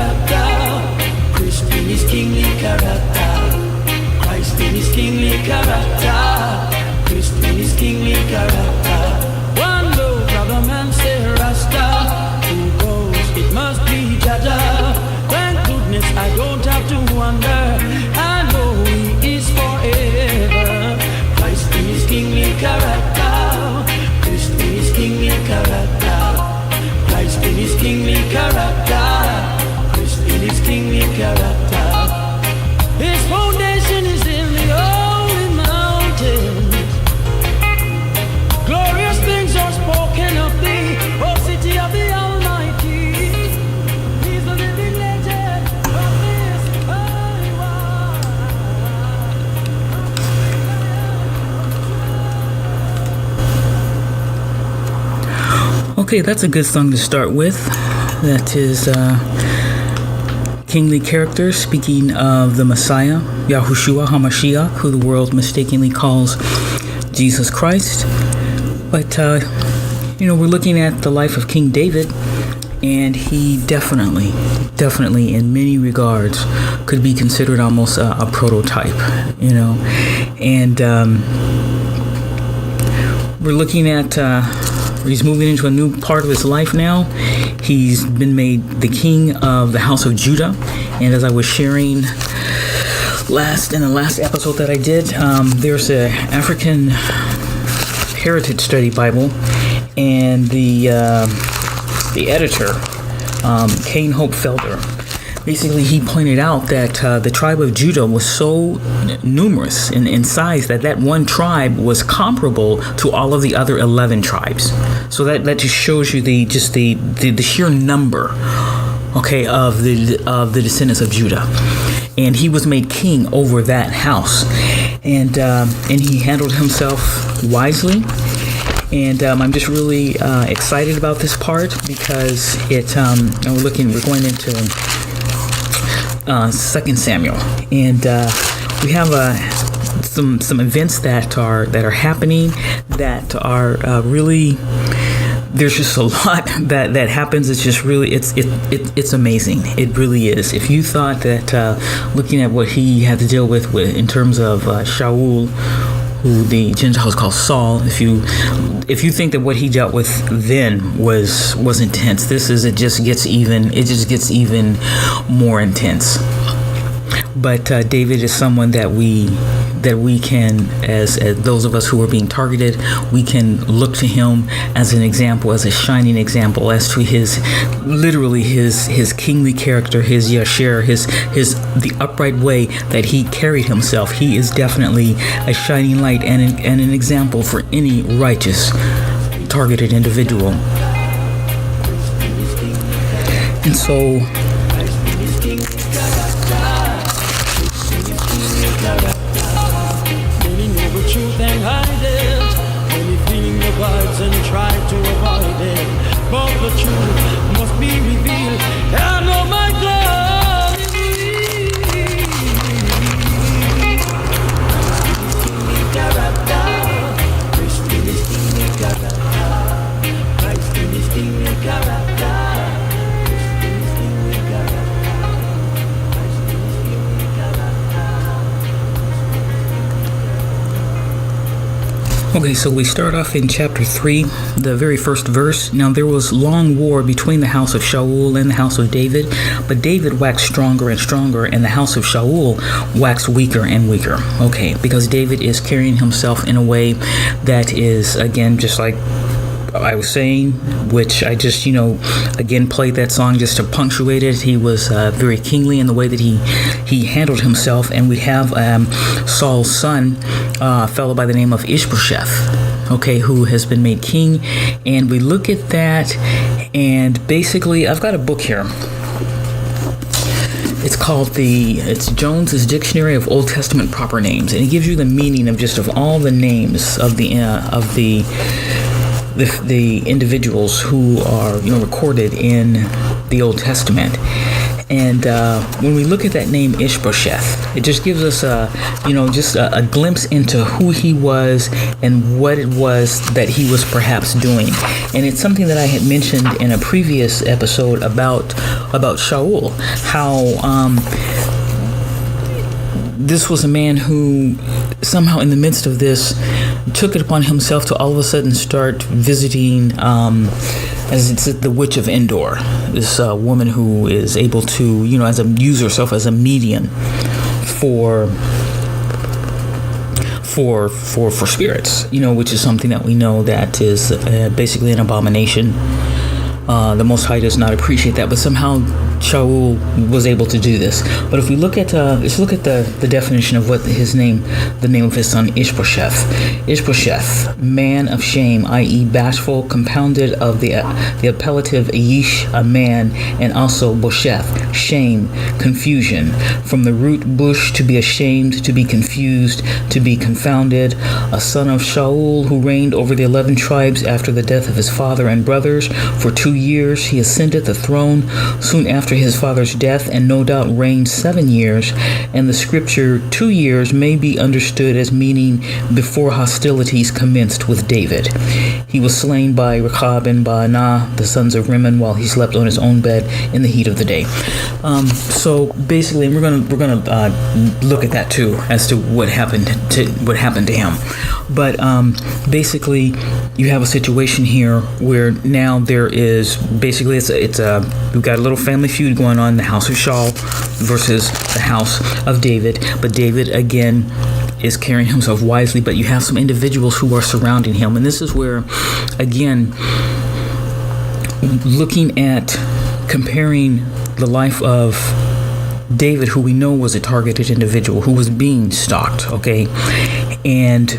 character. Christ in his kingly character. Christ in his kingly character. Christ in his kingly character. One low brother man say Rasta. Who goes? It must be Jaja. Thank goodness I don't have to wonder. I know he is forever. Christ in his kingly character. Christ in his kingly character. Christ in his kingly character. Christ in his kingly character. His foundation is in the holy mountains. Glorious things are spoken of thee, O city of the Almighty. He's the living legend of this holy world. Okay, that's a good song to start with. That is kingly character, speaking of the Messiah, Yahushua HaMashiach, who the world mistakenly calls Jesus Christ. But, we're looking at the life of King David, and he definitely, in many regards, could be considered almost a prototype, And we're looking at... he's moving into a new part of his life now. He's been made the king of the house of Judah. And as I was sharing in the last episode that I did, there's an African Heritage Study Bible, and the editor, Kane Hope Felder, basically he pointed out that the tribe of Judah was so numerous in size that one tribe was comparable to all of the other 11 tribes. So that just shows you the sheer number, okay, of the descendants of Judah. And he was made king over that house, and he handled himself wisely. And I'm just really excited about this part because we're going into 2 Samuel, and we have some events that are happening that are really. There's just a lot that happens. It's just really it's amazing. It really is. If you thought that looking at what he had to deal with in terms of Shaul, who the Gentiles call Saul, if you think that what he dealt with then was intense, it just gets even more intense. But David is someone that we can, as those of us who are being targeted, we can look to him as an example, as a shining example, as to his kingly character, his yasher, the upright way that he carried himself. He is definitely a shining light and an example for any righteous targeted individual. And so and try to avoid it, but the truth must be revealed. I know my God is real. Christ in his kingly character. Christ in his kingly character. Christ in his kingly character. Christ in his kingly character. Okay, so we start off in chapter 3, the very first verse. Now there was long war between the house of Shaul and the house of David, but David waxed stronger and stronger, and the house of Shaul waxed weaker and weaker. Okay, because David is carrying himself in a way that is, again, just like I was saying, which I just, again played that song just to punctuate it. He was very kingly in the way that he handled himself. And we have Saul's son, a fellow by the name of Ishbosheth, okay, who has been made king. And we look at that, and basically, I've got a book here. It's called it's Jones's Dictionary of Old Testament Proper Names, and it gives you the meaning of all the names of the individuals who are recorded in the Old Testament. And when we look at that name Ishbosheth, it just gives us a glimpse into who he was and what it was that he was perhaps doing. And it's something that I had mentioned in a previous episode about Shaul, how this was a man who somehow in the midst of this took it upon himself to all of a sudden start visiting, as it's the witch of Endor, this woman who is able to, use herself as a medium for spirits, which is something that we know that is basically an abomination. The Most High does not appreciate that, but somehow Shaul was able to do this. But if we look at let's look at the definition of what the name of his son Ishbosheth. Ishbosheth, man of shame, i.e. bashful, compounded of the appellative Ish, a man, and also Bosheth, shame, confusion. From the root bush, to be ashamed, to be confused, to be confounded. A son of Shaul, who reigned over the 11 tribes after the death of his father and brothers. For 2 years he ascended the throne soon after his father's death, and no doubt reigned 7 years. And the scripture 2 years may be understood as meaning before hostilities commenced with David. He was slain by Rechab and Baanah, the sons of Rimmon, while he slept on his own bed in the heat of the day. So basically, we're gonna look at that too, as to what happened to him. But basically, you have a situation here where now there is basically we've got a little family feud going on in the house of Shaul versus the house of David. But David again is carrying himself wisely, but you have some individuals who are surrounding him, and this is where, again, looking at comparing the life of David, who we know was a targeted individual who was being stalked, okay, and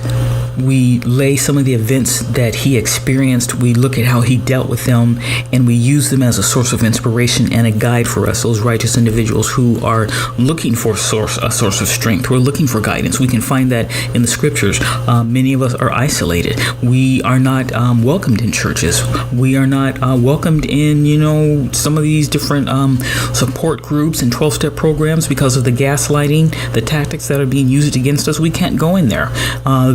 we lay some of the events that he experienced, we look at how he dealt with them, and we use them as a source of inspiration and a guide for us, those righteous individuals who are looking for a source of strength, who are looking for guidance. We can find that in the scriptures. Many of us are isolated. We are not welcomed in churches. We are not welcomed in, some of these different support groups and 12-step programs because of the gaslighting, the tactics that are being used against us. We can't go in there.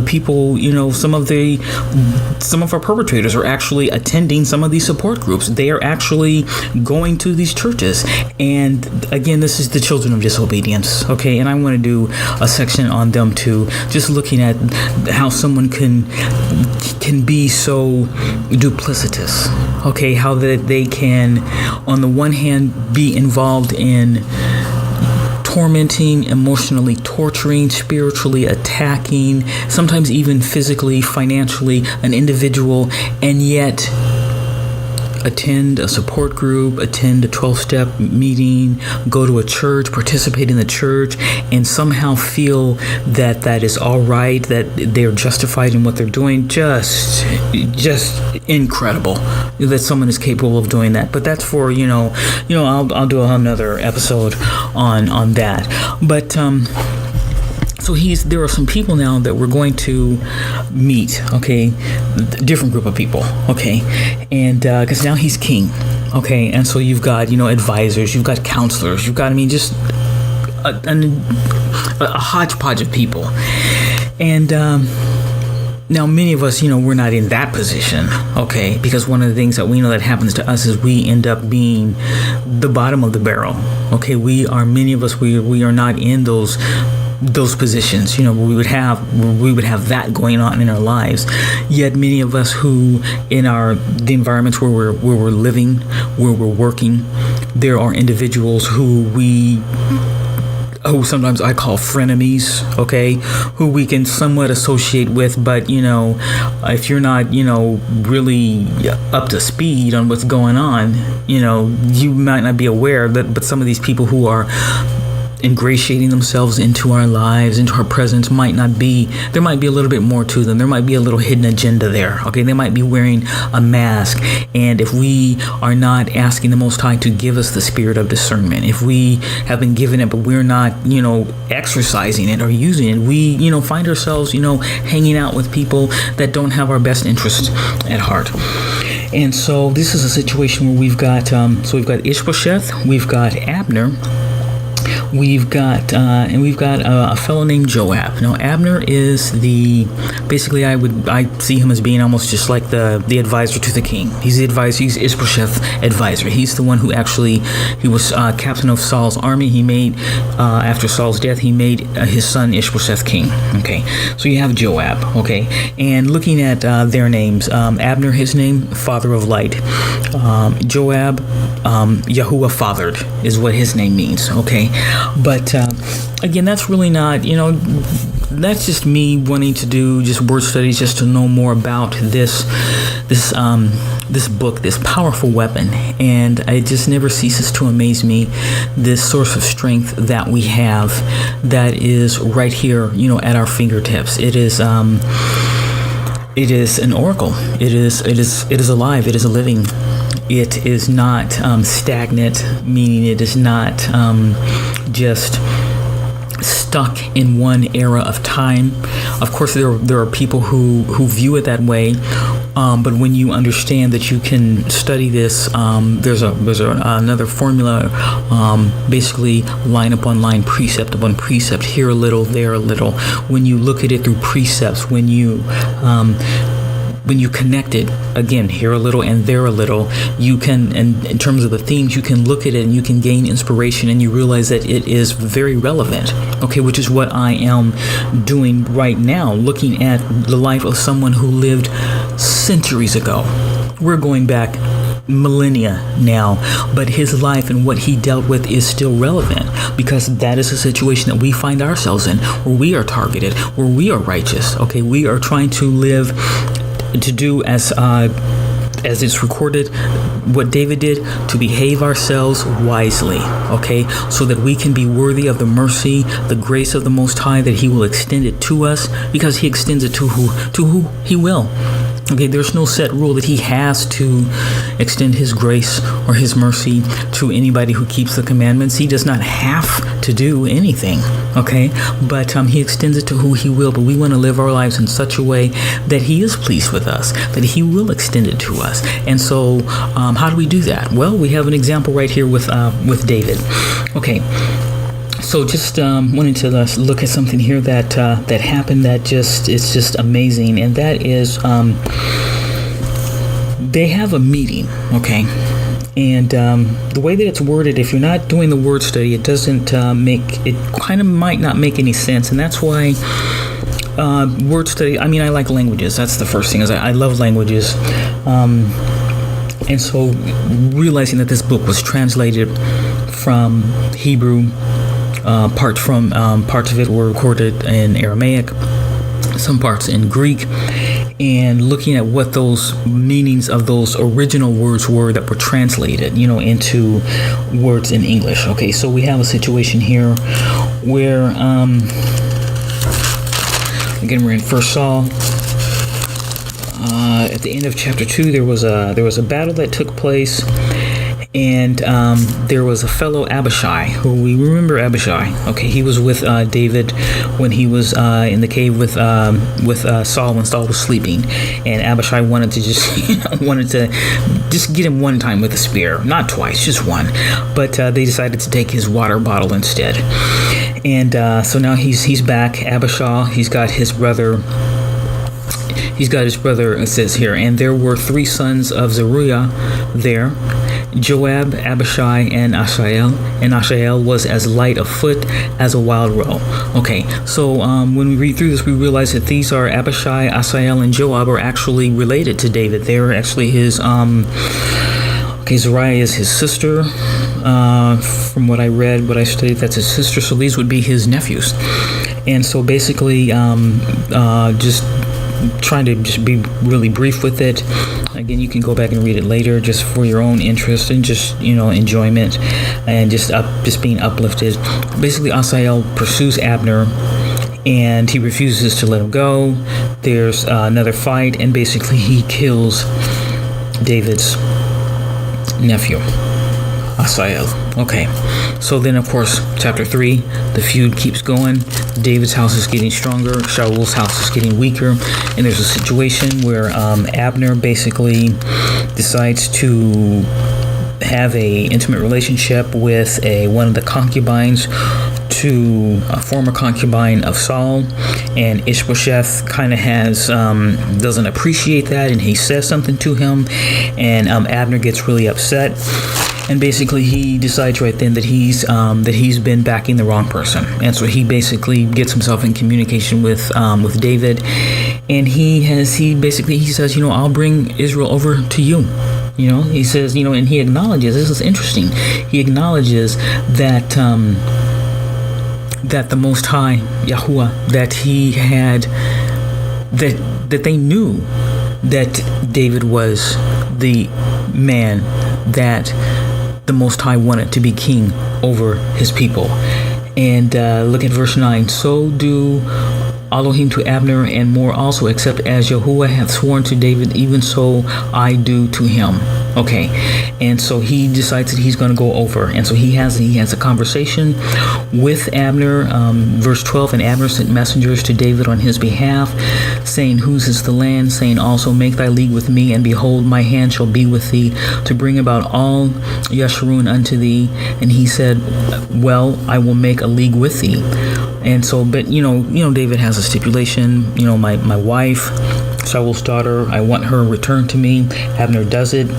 People, some of our perpetrators are actually attending some of these support groups. They are actually going to these churches. And again, this is the children of disobedience, okay? And I want to do a section on them too, just looking at how someone can be so duplicitous, okay? How that they can, on the one hand, be involved in tormenting, emotionally torturing, spiritually attacking, sometimes even physically, financially, an individual, and yet attend a support group, attend a 12-step meeting, go to a church, participate in the church, and somehow feel that that is all right, that they're justified in what they're doing. Just incredible that someone is capable of doing that. But that's for, I'll do another episode on that. But so there are some people now that we're going to meet, okay, different group of people, okay, and because now he's king, okay, and so you've got, advisors, you've got counselors, you've got, just a hodgepodge of people, and now many of us, we're not in that position, okay, because one of the things that we know that happens to us is we end up being the bottom of the barrel, okay. Many of us, we are not in those positions, we would have that going on in our lives. Yet many of us who in the environments where we're living, where we're working, there are individuals who sometimes I call frenemies, okay, who we can somewhat associate with, but if you're not really up to speed on what's going on, you might not be aware that, but some of these people who are ingratiating themselves into our lives, into our presence, there might be a little bit more to them. There might be a little hidden agenda there, okay? They might be wearing a mask, and if we are not asking the Most High to give us the spirit of discernment, if we have been given it but we're not exercising it or using it, we find ourselves hanging out with people that don't have our best interest at heart. And so this is a situation where we've got Ishbosheth, we've got Abner, we've got a fellow named Joab. Now Abner is basically I see him as being almost just like the advisor to the king. He's the advisor. He's Ishbosheth's advisor. He's the one who he was captain of Saul's army. He made after Saul's death, he made his son Ishbosheth king. Okay, so you have Joab. Okay, and looking at their names, Abner, his name, father of light. Joab, Yahuwah fathered is what his name means. Okay, but again, that's really not, that's just me wanting to do just word studies just to know more about this book, this powerful weapon. And it just never ceases to amaze me, this source of strength that we have that is right here, at our fingertips. It is an oracle. It is alive. It is a living. It is not stagnant, meaning it is not just stuck in one era of time. Of course, there are people who view it that way, but when you understand that you can study this, there's another formula, basically line upon line, precept upon precept, here a little, there a little. When you look at it through precepts, when you connect it, again, here a little and there a little, you can, and in terms of the themes, you can look at it and you can gain inspiration and you realize that it is very relevant, okay, which is what I am doing right now, looking at the life of someone who lived centuries ago. We're going back millennia now, but his life and what he dealt with is still relevant, because that is a situation that we find ourselves in, where we are targeted, where we are righteous, okay, we are trying to live, to do as it's recorded, what David did, to behave ourselves wisely, okay, so that we can be worthy of the mercy, the grace of the Most High, that he will extend it to us, because he extends it to who he will. Okay, there's no set rule that he has to extend his grace or his mercy to anybody who keeps the commandments. He does not have to do anything, okay? But he extends it to who he will. But we want to live our lives in such a way that he is pleased with us, that he will extend it to us. And so how do we do that? Well, we have an example right here with David. Okay. So just wanted to look at something here that happened that it's just amazing, and that is they have a meeting, okay, and the way that it's worded, if you're not doing the word study, it doesn't might not make any sense, and that's why word study. I mean, I like languages. That's the first thing, is I love languages, and so realizing that this book was translated from Hebrew. Parts of it were recorded in Aramaic, some parts in Greek, and looking at what those meanings of those original words were that were translated, into words in English. Okay, so we have a situation here where, again, we're in 1 Saul. At the end of chapter 2, there was a battle that took place. And there was a fellow Abishai, who we remember Abishai. Okay, he was with David when he was in the cave with Saul when Saul was sleeping, and Abishai wanted to just get him one time with a spear, not twice, just one. But they decided to take his water bottle instead. And so now he's back. Abishai, he's got his brother. It says here, and there were 3 sons of Zeruiah there, Joab, Abishai, and Asahel. And Asahel was as light of foot as a wild roe. Okay, so when we read through this, we realize that these are Abishai, Asahel, and Joab are actually related to David. They are actually his. Zeruiah is his sister. From what I read, what I studied, that's his sister. So these would be his nephews. And so basically, just trying to just be really brief with it. Again, you can go back and read it later, just for your own interest and just enjoyment, and just being uplifted. Basically, Asahel pursues Abner, and he refuses to let him go. There's another fight, and basically he kills David's nephew, Asahel. Okay, so then of course, chapter 3, the feud keeps going. David's house is getting stronger, Shaul's house is getting weaker, and there's a situation where Abner basically decides to have a intimate relationship with one of the concubines to a former concubine of Saul, and Ishbosheth kind of doesn't appreciate that, and he says something to him, and Abner gets really upset, and basically he decides right then that he's been backing the wrong person, and so he basically gets himself in communication with David, and he says, I'll bring Israel over to you. He says, and he acknowledges, this is interesting, he acknowledges that that the Most High, Yahuwah, that he had, that they knew that David was the man that the Most High wanted to be king over his people. And look at verse 9. So do Elohim to Abner, and more also, except as Yahuwah hath sworn to David, even so I do to him. Okay, and so he decides that he's going to go over, and so he has a conversation with Abner. Verse 12, and Abner sent messengers to David on his behalf, saying, whose is the land? Saying also, make thy league with me, and behold, my hand shall be with thee, to bring about all Yeshurun unto thee. And he said, well, I will make a league with thee. And so, but David has a stipulation. My wife, Saul's daughter, I want her returned to me. Abner does it.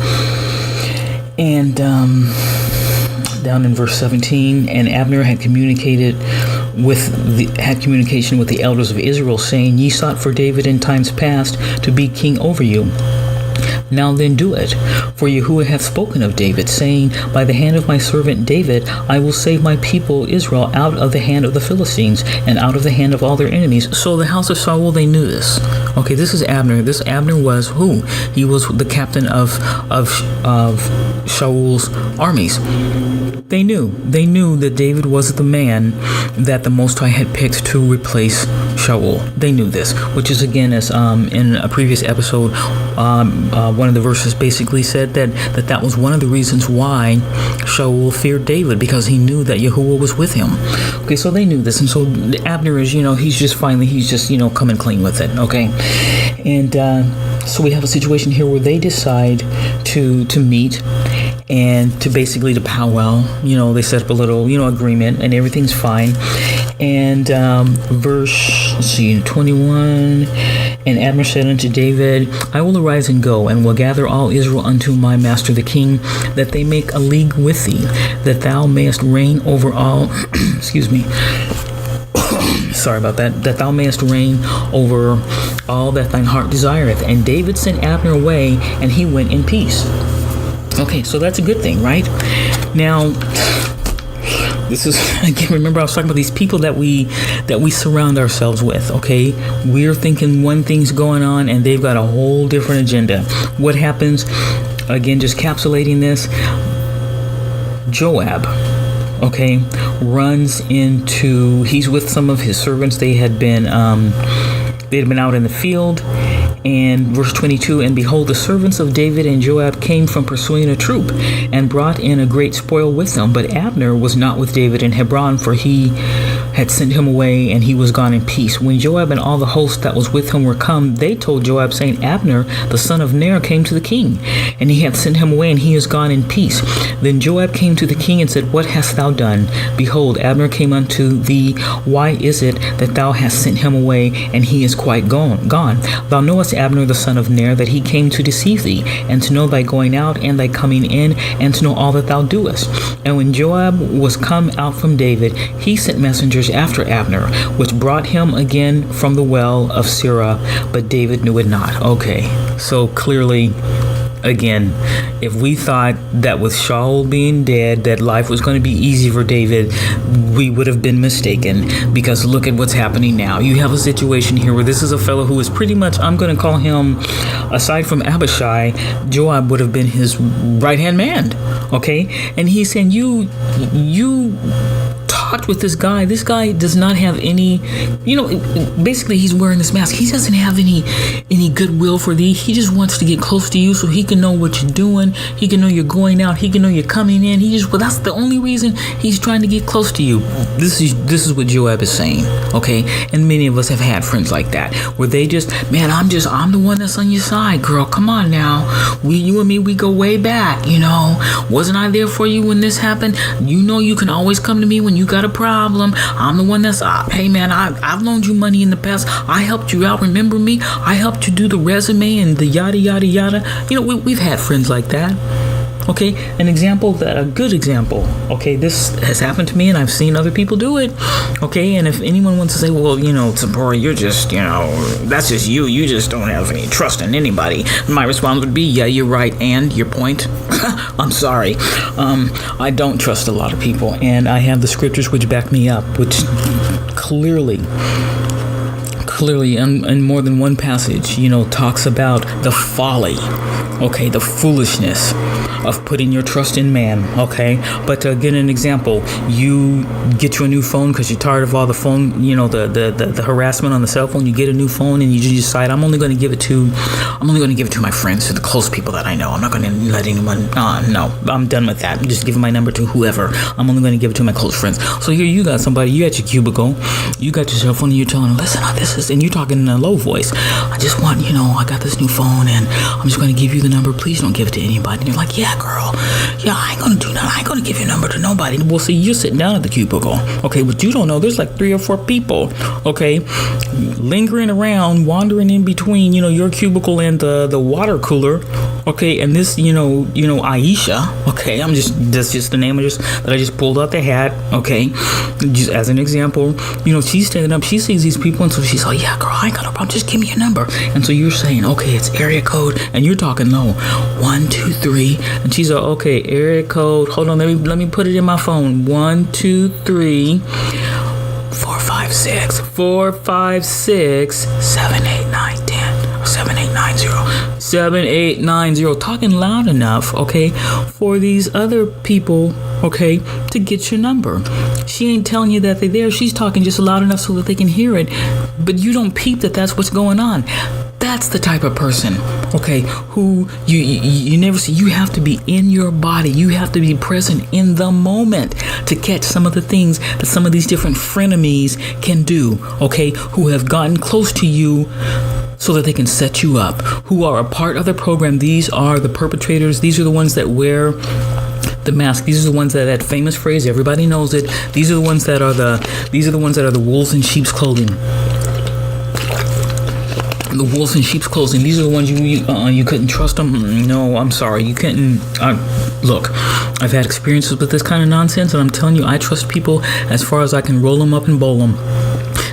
And down in verse 17, and Abner had communication with the elders of Israel, saying, ye sought for David in times past to be king over you. Now then do it, for Yahuwah hath spoken of David, saying, by the hand of my servant David I will save my people Israel out of the hand of the Philistines, and out of the hand of all their enemies. So the house of Saul, they knew this. Okay, this is Abner. This Abner was who? He was the captain of Shaul's armies. They knew that David was the man that the Most High had picked to replace Shaul. They knew this, which is again, as in a previous episode, one of the verses basically said that was one of the reasons why Shaul feared David, because he knew that Yahuwah was with him. Okay, so they knew this, and so Abner is, he's just coming clean with it. Okay, and so we have a situation here where they decide to meet and to powwow. They set up a little agreement, and everything's fine. And verse 21, and Abner said unto David, I will arise and go, and will gather all Israel unto my master the king, that they make a league with thee, that thou mayest reign over all excuse me sorry about that thou mayest reign over all that thine heart desireth. And David sent Abner away, and he went in peace. Okay, so that's a good thing, right? Now, this is, again, remember I was talking about these people that we surround ourselves with, okay? We're thinking one thing's going on, and they've got a whole different agenda. What happens? Again, just capsulating this, Joab, okay, he's with some of his servants. They had been out in the field. And verse 22, and behold, the servants of David and Joab came from pursuing a troop, and brought in a great spoil with them. But Abner was not with David in Hebron, for he had sent him away, and he was gone in peace. When Joab and all the host that was with him were come, they told Joab, saying, Abner, the son of Ner, came to the king, and he hath sent him away, and he is gone in peace. Then Joab came to the king and said, what hast thou done? Behold, Abner came unto thee. Why is it that thou hast sent him away, and he is quite gone? Thou knowest Abner, the son of Ner, that he came to deceive thee, and to know thy going out and thy coming in, and to know all that thou doest. And when Joab was come out from David, he sent messengers after Abner, which brought him again from the well of Sirah, but David knew it not. Okay, so clearly, again, if we thought that with Shaul being dead, that life was going to be easy for David, we would have been mistaken, because look at what's happening now. You have a situation here where this is a fellow who is pretty much, I'm going to call him, aside from Abishai, Joab would have been his right-hand man, okay? And he's saying, you talked with this guy. This guy does not have any, basically he's wearing this mask. He doesn't have any goodwill for thee. He just wants to get close to you so he can know what you're doing. He can know you're going out. He can know you're coming in. That's the only reason he's trying to get close to you. This is what Joab is saying, okay? And many of us have had friends like that, where they just, man, I'm the one that's on your side, girl. Come on now. You and me, we go way back, Wasn't I there for you when this happened? You can always come to me when you got a problem. I'm the one that's, hey man, I've loaned you money in the past. I helped you out. Remember me? I helped you do the resume and the yada, yada, yada. We've had friends like that. Okay, a good example, okay, this has happened to me and I've seen other people do it, okay, and if anyone wants to say, well, Tzipora, you're just, that's just you just don't have any trust in anybody, my response would be, yeah, you're right, and your point, I'm sorry, I don't trust a lot of people, and I have the scriptures which back me up, which clearly in more than one passage, talks about the folly, okay, the foolishness of putting your trust in man, okay? But to get an example, you get you a new phone because you're tired of all the phone, the harassment on the cell phone. You get a new phone and you just decide, I'm only going to give it to my friends, to the close people that I know. I'm not going to let anyone, no, I'm done with that. I'm just giving my number to whoever. I'm only going to give it to my close friends. So here you got somebody, you at your cubicle, you got your cell phone and you're telling them, listen, and you're talking in a low voice. I just want, I got this new phone and I'm just going to give you the number. Please don't give it to anybody. And you're like, yeah, girl. Yeah, I ain't going to do nothing. I ain't going to give your number to nobody. Well, see, you're sitting down at the cubicle. Okay, but you don't know. There's like 3 or 4 people, okay, lingering around, wandering in between, your cubicle and the water cooler. Okay, and this, Aisha, okay, that's just the name that I just pulled out the hat, okay, just as an example, she's standing up, she sees these people, and so she's like, yeah, girl, I ain't got no problem, just give me your number, and so you're saying, okay, it's area code, and you're talking low, 1, 2, 3, and she's like, okay, area code, hold on, let me put it in my phone, 1, 2, 3, 4, 5, 6, 4, 5, 6, 7, 8, 9, 10, 7, 8, 9, 0. 7890, talking loud enough, okay, for these other people, okay, to get your number. She ain't telling you that they're there. She's talking just loud enough so that they can hear it, but you don't peep that that's what's going on. That's the type of person, okay, who you never see. You have to be in your body. You have to be present in the moment to catch some of the things that some of these different frenemies can do, okay, who have gotten close to you so that they can set you up, who are a part of the program. These are the perpetrators. These are the ones that wear the mask. These are the ones that famous phrase, everybody knows it. These are the ones that are the wolves in sheep's clothing. The wolves in sheep's clothing. These are the ones you couldn't trust them. No, I'm sorry, you couldn't. Look, I've had experiences with this kind of nonsense, and I'm telling you, I trust people as far as I can roll them up and bowl them.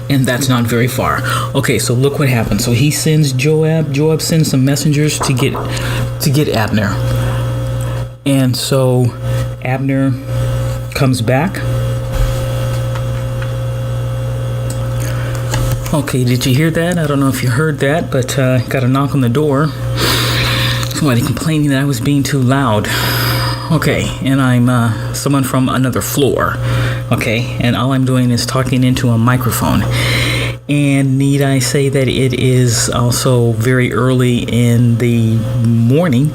And that's not very far. Okay, so look what happened. So he sends Joab. Joab sends some messengers to get Abner. And so Abner comes back. Okay, did you hear that? I don't know if you heard that, but got a knock on the door. Somebody complaining that I was being too loud. Okay, and I'm someone from another floor. Okay, and all I'm doing is talking into a microphone. And need I say that it is also very early in the morning.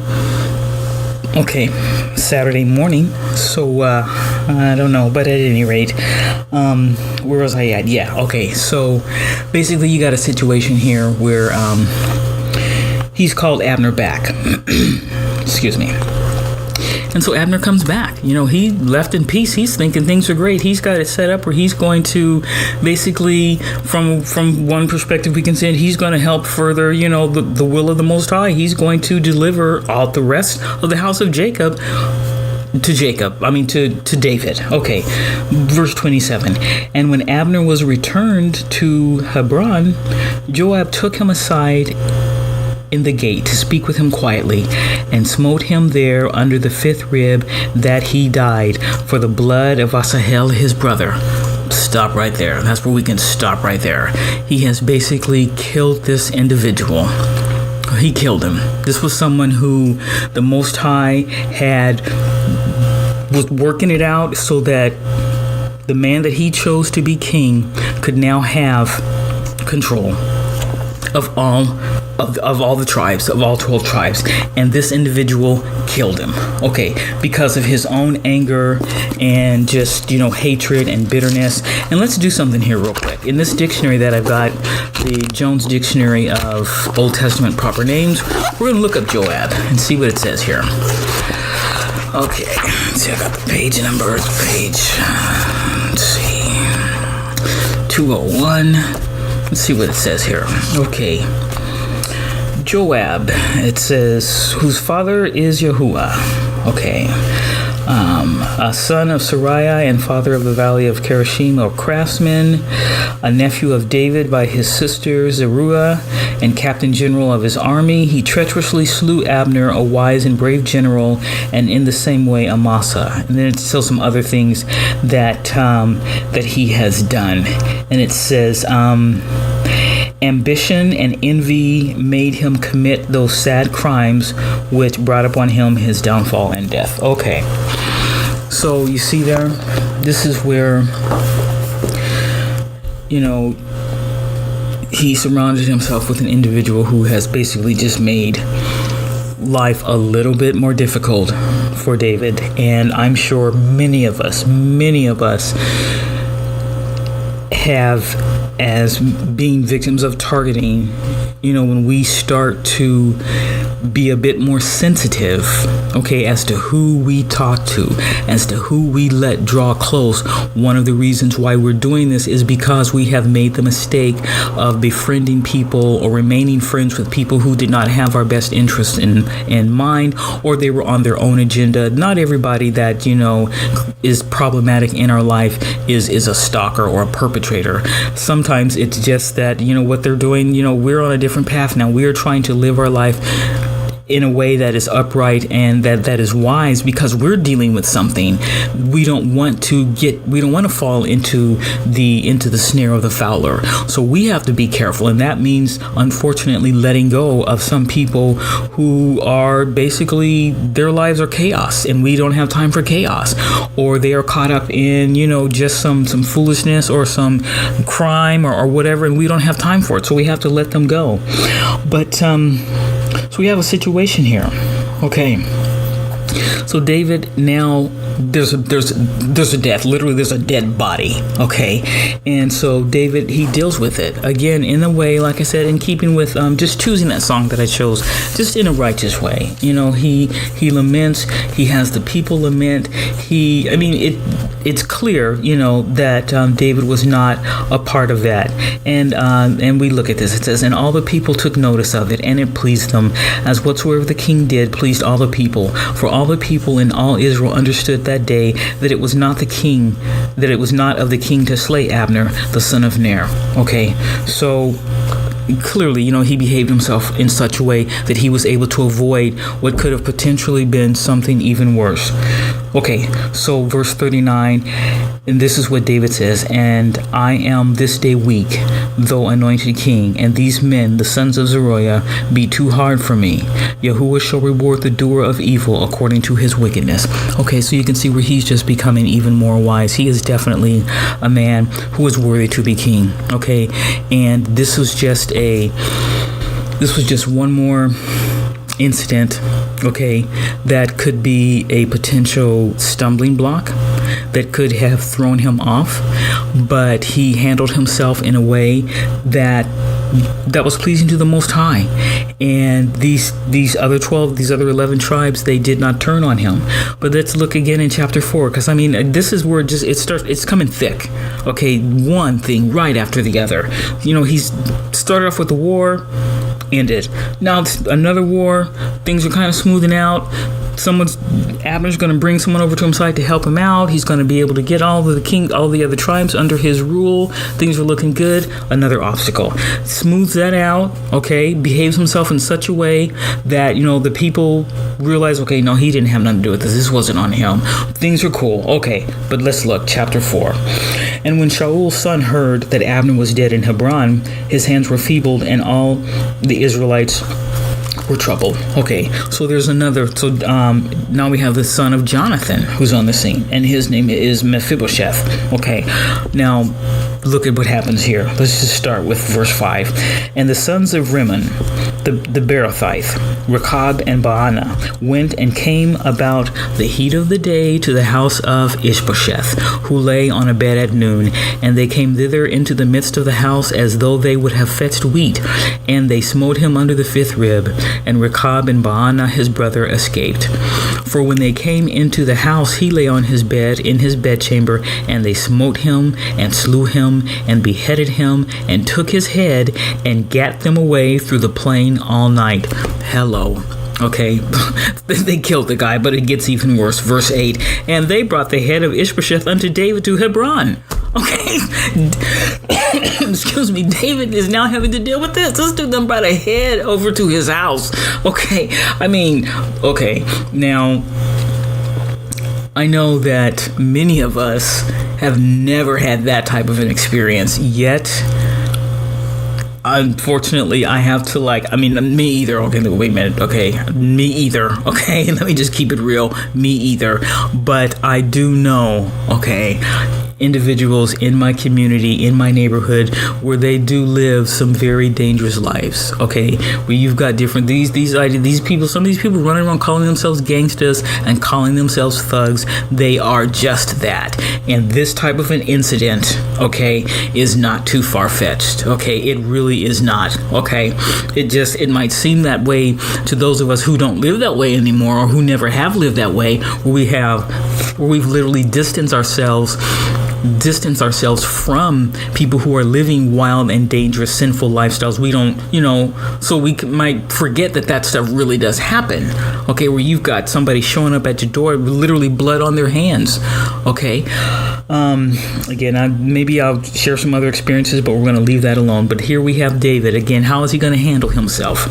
Okay, Saturday morning. So, I don't know, but at any rate, where was I at? Yeah, okay, so basically you got a situation here where he's called Abner back. Excuse me. And so Abner comes back. He left in peace. He's thinking things are great. He's got it set up where he's going to basically, from one perspective we can say, he's going to help further, the will of the Most High. He's going to deliver all the rest of the house of Jacob to David. Okay, verse 27. And when Abner was returned to Hebron, Joab took him aside in the gate to speak with him quietly, and smote him there under the 5th rib, that he died for the blood of Asahel his brother. Stop right there. That's where we can stop right there. He has basically killed this individual. He killed him. This was someone who the Most High was working it out so that the man that he chose to be king could now have control of all the tribes, of all 12 tribes. And this individual killed him, okay, because of his own anger and just, hatred and bitterness. And let's do something here real quick. In this dictionary that I've got, the Jones Dictionary of Old Testament Proper Names, we're going to look up Joab and see what it says here. Okay, let's see, I got the page number, let's see, 201. Let's see what it says here. Okay. Joab, it says, whose father is Yahuwah. Okay. A son of Sariah and father of the valley of Kerishim, a craftsman, a nephew of David by his sister Zeruiah, and captain general of his army. He treacherously slew Abner, a wise and brave general, and in the same way Amasa. And then it tells some other things that he has done. And it says, ambition and envy made him commit those sad crimes which brought upon him his downfall and death. Okay. So you see there, this is where, he surrounded himself with an individual who has basically just made life a little bit more difficult for David. And I'm sure many of us have, as being victims of targeting, when we start to be a bit more sensitive, okay, as to who we talk to, as to who we let draw close. One of the reasons why we're doing this is because we have made the mistake of befriending people or remaining friends with people who did not have our best interests in mind, or they were on their own agenda. Not everybody that, is problematic in our life is a stalker or a perpetrator. Sometimes it's just that, what they're doing, we're on a different path now. We are trying to live our life in a way that is upright and that is wise, because we're dealing with something. We don't want to fall into the snare of the fowler. So we have to be careful, and that means, unfortunately, letting go of some people who are basically, their lives are chaos, and we don't have time for chaos, or they are caught up in just some foolishness or some crime or whatever, and we don't have time for it. So we have to let them go. But so we have a situation here. Okay. So David, now there's a death. Literally, there's a dead body. Okay. And so David, he deals with it again in a way, like I said, in keeping with just choosing that song that I chose, just in a righteous way. He laments. He has the people lament. It's clear, that David was not a part of that. And we look at this. It says, and all the people took notice of it, and it pleased them, as whatsoever the king did pleased all the people. For all the people in all Israel understood that day that it was not of the king to slay Abner, the son of Ner. Okay, so clearly, he behaved himself in such a way that he was able to avoid what could have potentially been something even worse. Okay, so verse 39, and this is what David says, and I am this day weak, though anointed king, and these men, the sons of Zeruiah, be too hard for me. Yahuwah shall reward the doer of evil according to his wickedness. Okay, so you can see where he's just becoming even more wise. He is definitely a man who is worthy to be king. Okay, and this was just one more incident, okay, that could be a potential stumbling block that could have thrown him off, but he handled himself in a way that was pleasing to the Most High. And these other 11 tribes, they did not turn on him. But let's look again in chapter 4, because this is where it's coming thick. Okay, one thing right after the other. He's started off with the war, ended. Now it's another war. Things are kind of smoothing out. Abner's going to bring someone over to his side to help him out. He's going to be able to get all the other tribes under his rule. Things are looking good. Another obstacle. Smooths that out, okay? Behaves himself in such a way that, the people realize, okay, no, he didn't have nothing to do with this. This wasn't on him. Things are cool. Okay, but let's look. Chapter 4. And when Shaul's son heard that Abner was dead in Hebron, his hands were feebled, and all the Israelites were troubled. Okay, so there's another. So now we have the son of Jonathan who's on the scene, and his name is Mephibosheth. Okay, now look at what happens here. Let's just start with verse 5. And the sons of Rimmon, the Beerothite, Rechab and Baanah, went and came about the heat of the day to the house of Ishbosheth, who lay on a bed at noon. And they came thither into the midst of the house as though they would have fetched wheat. And they smote him under the fifth rib. And Rechab and Baanah his brother escaped. For when they came into the house, he lay on his bed in his bedchamber, and they smote him and slew him and beheaded him and took his head and gat them away through the plain all night. Hello. Okay, they killed the guy, but it gets even worse. Verse 8, and they brought the head of Ishbosheth unto David to Hebron. Okay, excuse me, David is now having to deal with this. This dude done brought a head over to his house. Okay, now I know that many of us have never had that type of an experience, yet unfortunately I have to me either. Okay, wait a minute. Okay, me either. Okay, let me just keep it real. Me either. But I do know, okay, individuals in my community, in my neighborhood, where they do live some very dangerous lives. Okay, where you've got different these people. Some of these people running around calling themselves gangsters and calling themselves thugs. They are just that. And this type of an incident, okay, is not too far-fetched. Okay, it really is not. Okay, it might seem that way to those of us who don't live that way anymore, or who never have lived that way, where we've literally distanced ourselves from people who are living wild and dangerous, sinful lifestyles. We don't, so we might forget that stuff really does happen. Okay, where you've got somebody showing up at your door, literally blood on their hands. Okay, again, maybe I'll share some other experiences, but we're going to leave that alone. But here we have David. Again, how is he going to handle himself?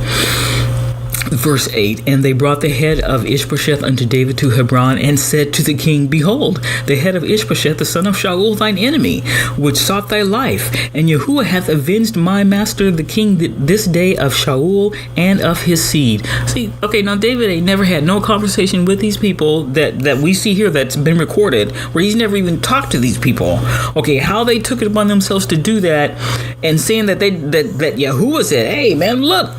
Verse 8, and they brought the head of Ishbosheth unto David to Hebron, and said to the king, Behold, the head of Ishbosheth, the son of Shaul, thine enemy, which sought thy life, and Yahuwah hath avenged my master the king this day of Shaul and of his seed. See, okay, now David ain't never had no conversation with these people that we see here that's been recorded, where he's never even talked to these people. Okay, how they took it upon themselves to do that, and saying that that Yahuwah said, hey man, look.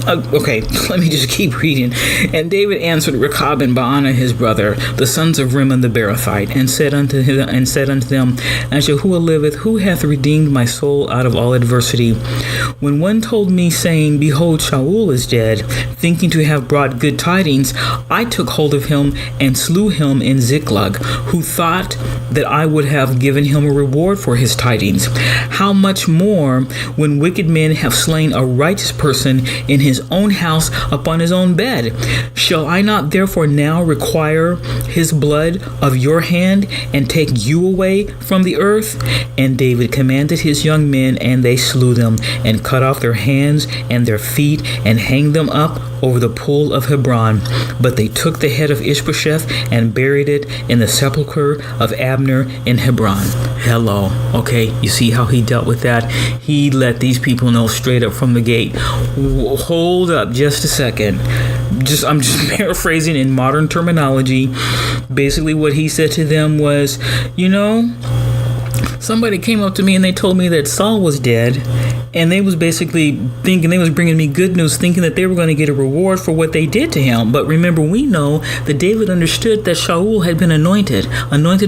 Okay, let me just keep reading. And David answered Rechab and Baanah his brother, the sons of Rimmon the Beerothite, and said unto them, As Yahuwah liveth, who hath redeemed my soul out of all adversity? When one told me, saying, Behold, Shaul is dead, thinking to have brought good tidings, I took hold of him and slew him in Ziklag, who thought that I would have given him a reward for his tidings. How much more when wicked men have slain a righteous person in his own house upon his own bed? Shall I not therefore now require his blood of your hand and take you away from the earth? And David commanded his young men, and they slew them, and cut off their hands and their feet, and hanged them up over the pool of Hebron. But they took the head of Ishbosheth and buried it in the sepulchre of Abner in Hebron. Hello. Okay, you see how he dealt with that? He let these people know straight up from the gate. Hold up just a second. I'm just paraphrasing in modern terminology. Basically what he said to them was, somebody came up to me and they told me that Saul was dead, and they was basically thinking they was bringing me good news, thinking that they were going to get a reward for what they did to him. But remember, we know that David understood that Shaul had been anointed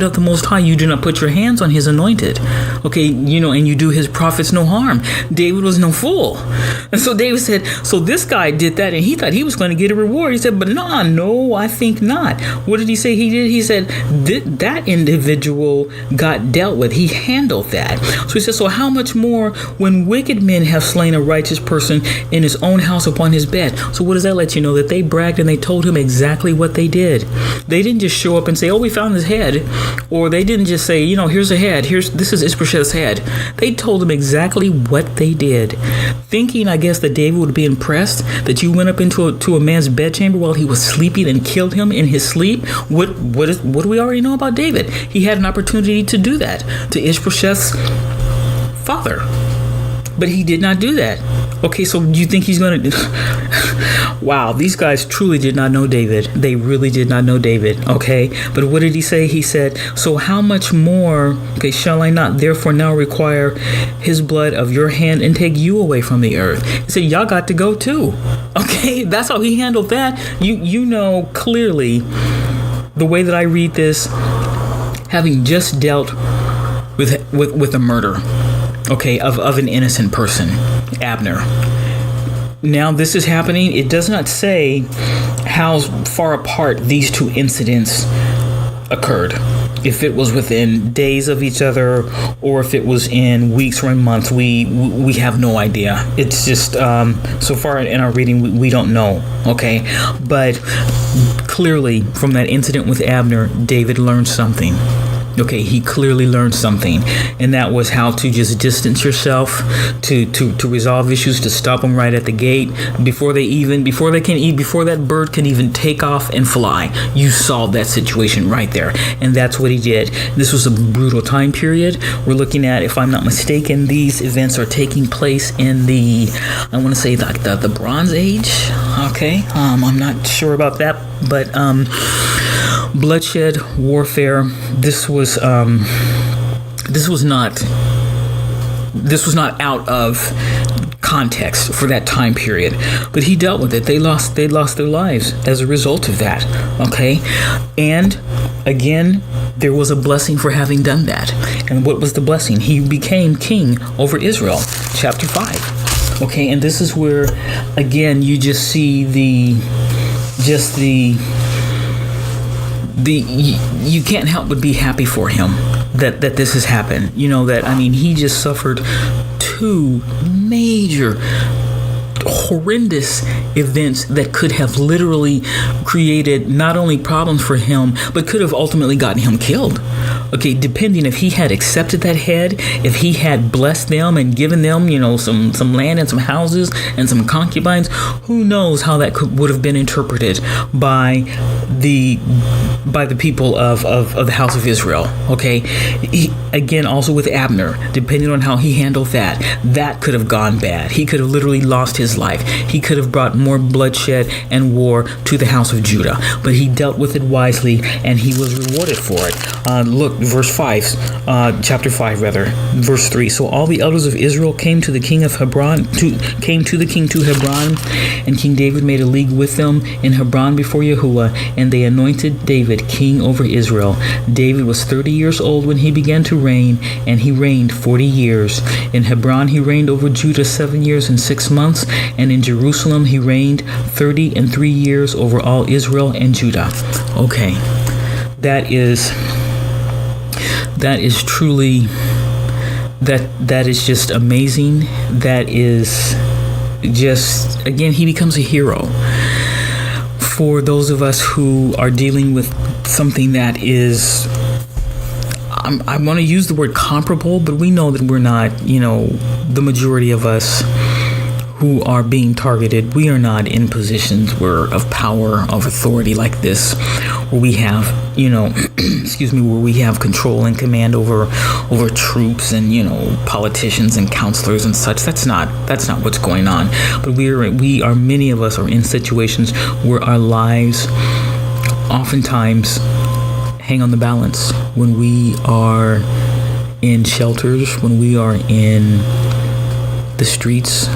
of the Most High. You do not put your hands on his anointed. Okay, and you do his prophets no harm. David was no fool. And so David said, so this guy did that, and he thought he was going to get a reward. He said, but no, I think not. What did he say he did? He said, that individual got dealt with. He handled that. So he said, so how much more when wicked men have slain a righteous person in his own house upon his bed? So what does that let you know? That they bragged and they told him exactly what they did. They didn't just show up and say, oh, we found his head. Or they didn't just say, here's a head. This is Ishbosheth's head. They told him exactly what they did. Thinking, I guess, that David would be impressed that you went up into a man's bedchamber while he was sleeping and killed him in his sleep. What do we already know about David? He had an opportunity to do that to Ishbosheth's father. But he did not do that. Okay, so do you think he's going to... Wow, these guys truly did not know David. They really did not know David, okay? But what did he say? He said, so how much more, okay, shall I not therefore now require his blood of your hand and take you away from the earth? He said, y'all got to go too. Okay, that's how he handled that. You know clearly the way that I read this, having just dealt with a murder, okay, of an innocent person, Abner. Now this is happening. It does not say how far apart these two incidents occurred. If it was within days of each other, or if it was in weeks or in months, we have no idea. It's just so far in our reading, we don't know. Okay, but clearly from that incident with Abner, David learned something. Okay, he clearly learned something, and that was how to just distance yourself, to resolve issues, to stop them right at the gate before that bird can even take off and fly. You solved that situation right there, and that's what he did. This was a brutal time period. We're looking at, if I'm not mistaken, these events are taking place in I want to say like the Bronze Age. Okay, I'm not sure about that, but bloodshed, warfare. This was not out of context for that time period, but he dealt with it. They lost their lives as a result of that. Okay, and again, there was a blessing for having done that. And what was the blessing? He became king over Israel. Chapter 5. Okay, and this is where again you just see you can't help but be happy for him that this has happened. You know, that, I mean, he just suffered two major horrendous events that could have literally created not only problems for him, but could have ultimately gotten him killed. Okay, depending if he had accepted that head, if he had blessed them and given them, you know, some land and some houses and some concubines, who knows how that would have been interpreted by the people of the house of Israel. Okay, again, also with Abner, depending on how he handled that could have gone bad. He could have literally lost his life. He could have brought more bloodshed and war to the house of Judah, but he dealt with it wisely, and he was rewarded for it. Look, verse 5, chapter 5 rather, verse 3. So all the elders of Israel came to the king to Hebron, and King David made a league with them in Hebron before Yahuwah, and they anointed David king over Israel. David was 30 years old when he began to reign, and he reigned 40 years. In Hebron he reigned over Judah 7 years and 6 months, and in Jerusalem he reigned 33 years over all Israel and Judah. Okay, that is truly, that is just amazing. That is just, again, he becomes a hero for those of us who are dealing with something that is, I want to use the word comparable, but we know that we're not, you know, the majority of us who are being targeted, we are not in positions of power, of authority like this, where we have, you know, where we have control and command over troops and, you know, politicians and counselors and such. That's not what's going on. But many of us are in situations where our lives oftentimes hang on the balance. When we are in shelters, when we are in the streets,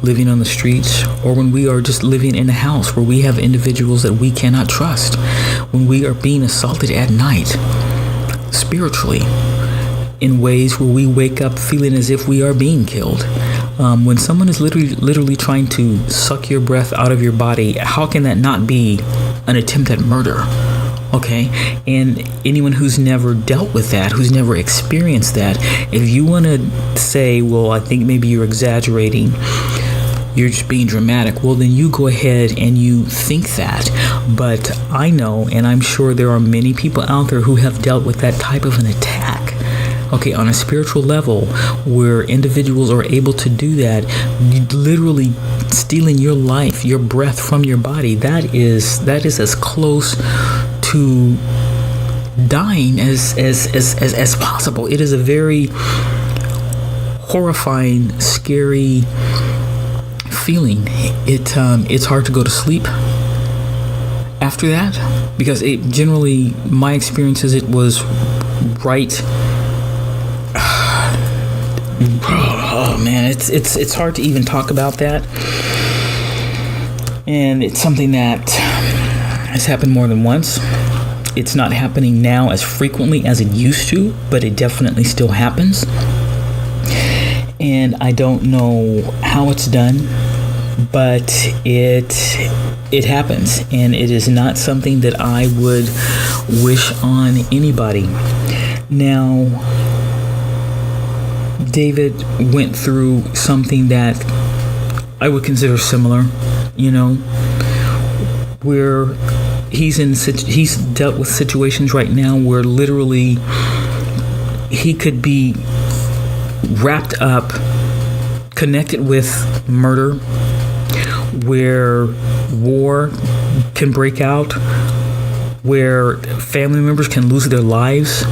living on the streets, or when we are just living in a house where we have individuals that we cannot trust, when we are being assaulted at night, spiritually, in ways where we wake up feeling as if we are being killed. When someone is literally trying to suck your breath out of your body, how can that not be an attempt at murder? Okay, and anyone who's never dealt with that, who's never experienced that, if you want to say, well, I think maybe you're exaggerating, you're just being dramatic, well, then you go ahead and you think that. But I know, and I'm sure there are many people out there who have dealt with that type of an attack, okay, on a spiritual level, where individuals are able to do that, literally stealing your life, your breath from your body. That is as close to dying as possible. It is a very horrifying, scary feeling. It's hard to go to sleep after that, because it generally, my experience is, it was right. Oh man, it's hard to even talk about that, and it's something that has happened more than once. It's not happening now as frequently as it used to, but it definitely still happens. And I don't know how it's done, but it happens, and it is not something that I would wish on anybody. Now, David went through something that I would consider similar, where he's dealt with situations right now where literally he could be wrapped up, connected with murder, where war can break out, where family members can lose their lives,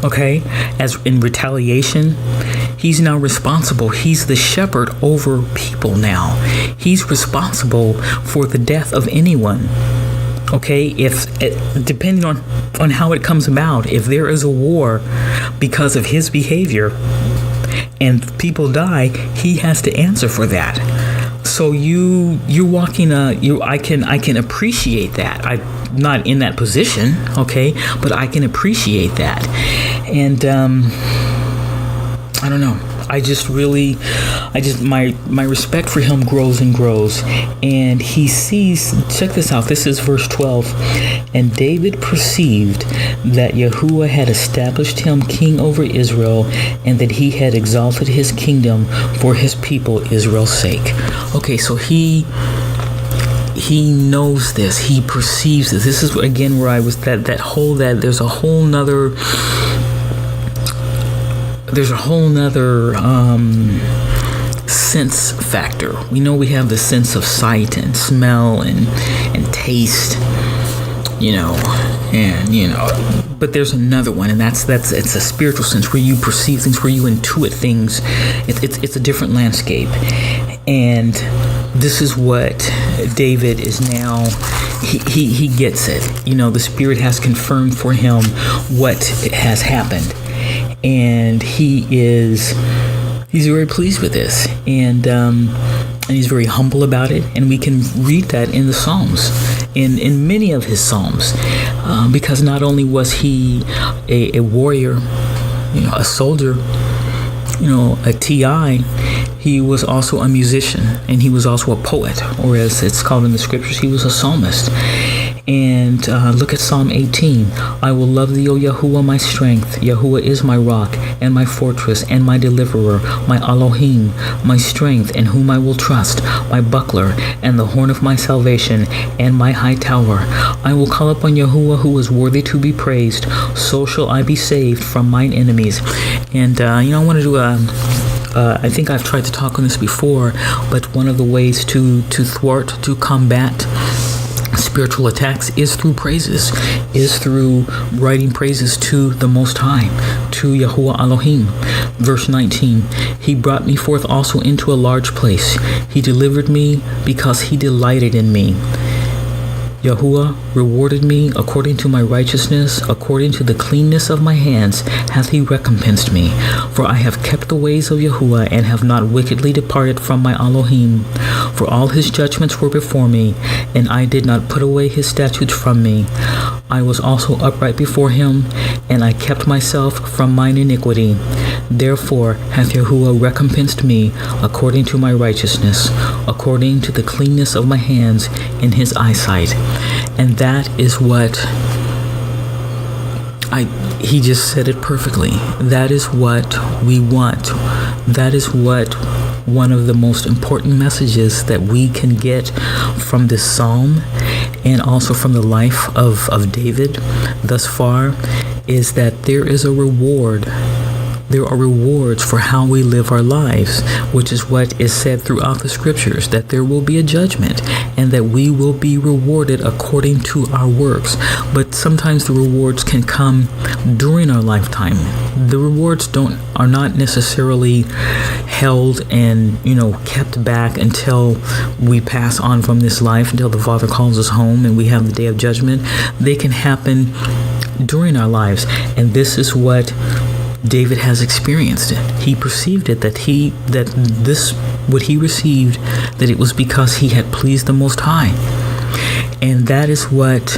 okay, as in retaliation. He's now responsible. He's the shepherd over people now. He's responsible for the death of anyone. Okay, if depending on how it comes about, if there is a war because of his behavior and people die, he has to answer for that. So you're walking I can appreciate that. I'm not in that position, okay, but I can appreciate that. And I don't know. My respect for him grows and grows. And he sees, check this out, this is verse 12. And David perceived that Yahuwah had established him king over Israel, and that he had exalted his kingdom for his people Israel's sake. Okay, so he knows this. He perceives this. This is again where I was, there's a whole nother sense factor. We know we have the sense of sight and smell and taste, but there's another one, and it's a spiritual sense where you perceive things, where you intuit things. It's a different landscape. And this is what David is now. He gets it. The Spirit has confirmed for him what has happened, and he's very pleased with this, and he's very humble about it. And we can read that in the Psalms, in many of his Psalms, because not only was he a warrior, a soldier, a T.I., he was also a musician, and he was also a poet, or as it's called in the scriptures, he was a psalmist. And look at Psalm 18. I will love thee, O Yahuwah, my strength. Yahuwah is my rock and my fortress and my deliverer, my Elohim, my strength, in whom I will trust, my buckler and the horn of my salvation and my high tower. I will call upon Yahuwah, who is worthy to be praised. So shall I be saved from mine enemies. And I want to do I think I've tried to talk on this before, but one of the ways to combat spiritual attacks is through praises, is through writing praises to the Most High, to Yahuwah Elohim. Verse 19, he brought me forth also into a large place. He delivered me because he delighted in me. Yahuwah rewarded me according to my righteousness, according to the cleanness of my hands hath he recompensed me. For I have kept the ways of Yahuwah, and have not wickedly departed from my Elohim. For all his judgments were before me, and I did not put away his statutes from me. I was also upright before him, and I kept myself from mine iniquity. Therefore hath Yahuwah recompensed me according to my righteousness, according to the cleanness of my hands in his eyesight. And that is what he just said it perfectly. That is what we want. That is what one of the most important messages that we can get from this psalm, and also from the life of David thus far, is that there is a reward there are rewards for how we live our lives, which is what is said throughout the scriptures, that there will be a judgment and that we will be rewarded according to our works. But sometimes the rewards can come during our lifetime. The rewards are not necessarily held and kept back until we pass on from this life, until the Father calls us home and we have the day of judgment. They can happen during our lives, and this is what David has experienced it. He perceived it, that what he received, that it was because he had pleased the Most High. And that is what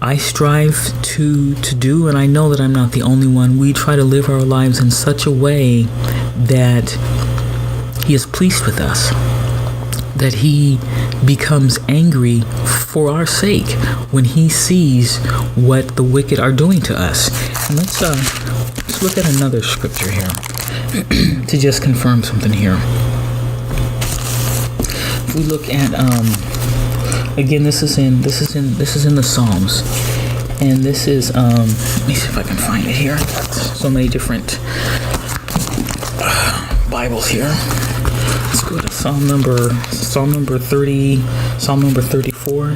I strive to do, and I know that I'm not the only one. We try to live our lives in such a way that he is pleased with us, that he becomes angry for our sake when he sees what the wicked are doing to us. And let's look at another scripture here to just confirm something here. If we look at again, this is in the Psalms, and this is let me see if I can find it here. So many different Bibles here. Let's go to Psalm number 30, Psalm number 34,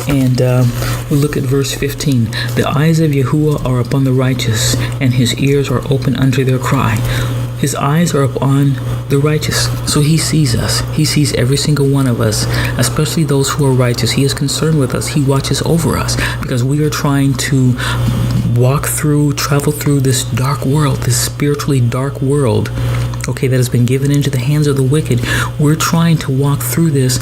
and we look at verse 15. The eyes of Yahuwah are upon the righteous, and his ears are open unto their cry. His eyes are upon the righteous, so he sees us. He sees every single one of us, especially those who are righteous. He is concerned with us. He watches over us because we are trying to travel through this dark world, this spiritually dark world, that has been given into the hands of the wicked. We're trying to walk through this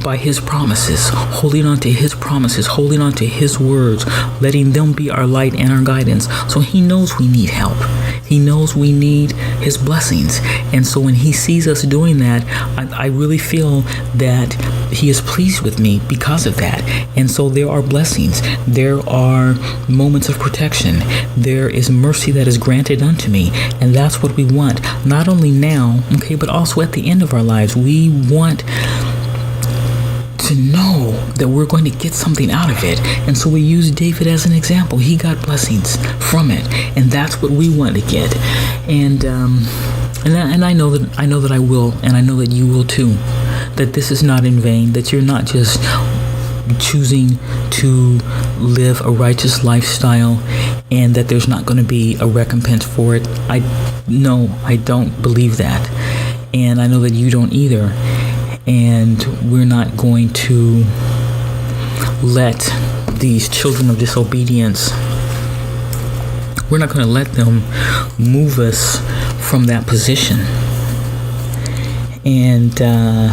by his promises, holding on to his promises, holding on to his words, letting them be our light and our guidance. So he knows we need help. He knows we need his blessings. And so when he sees us doing that, I really feel that he is pleased with me because of that. And so there are blessings. There are moments of protection. There is mercy that is granted unto me. And that's what we want. Not only now, but also at the end of our lives. We want to know that we're going to get something out of it. And so we use David as an example. He got blessings from it, and that's what we want to get. And I know that I will, and I know that you will too. That this is not in vain, that you're not just choosing to live a righteous lifestyle and that there's not going to be a recompense for it. I don't believe that. And I know that you don't either. And we're not going to let these children of disobedience, we're not going to let them move us from that position. And I'm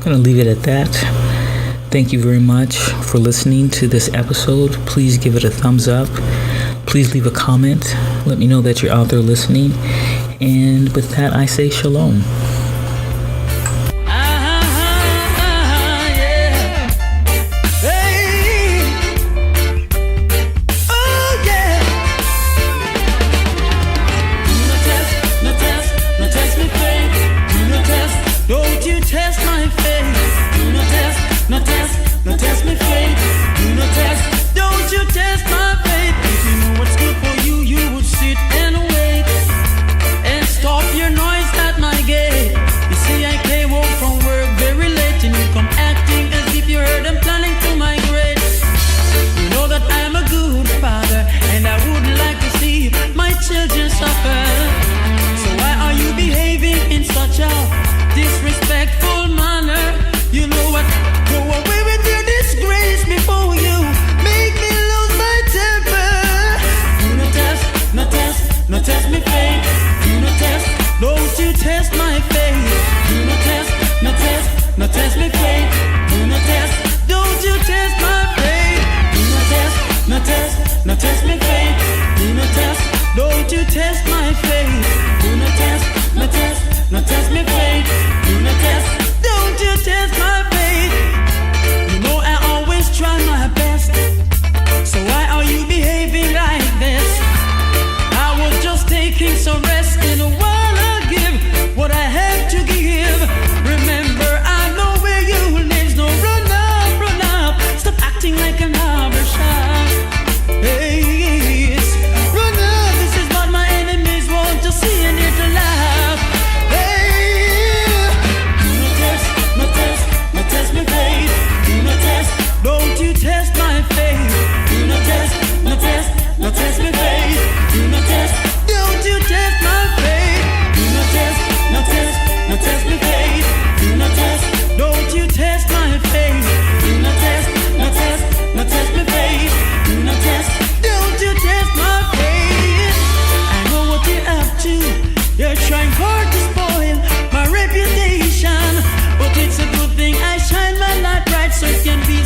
going to leave it at that. Thank you very much for listening to this episode. Please give it a thumbs up. Please leave a comment. Let me know that you're out there listening. And with that, I say shalom. Disrespectful manner, you know what? Go away with your disgrace before you make me lose my temper. Do not test, not test, not test me faith. Do not test, don't you test my faith. Do not test, not test, not test me faith. Do not test, don't you test my faith. Do not test, not test, not test me faith. Do not test, don't you test my faith. Do not test, not test. Not test me faith, do not test, don't you test my faith. You know I always try my best, so why are you behaving like this? I was just taking some rest in a while I give what I have to give. Remember I know where you live, no run up, stop acting like an barbershop. Hey. can be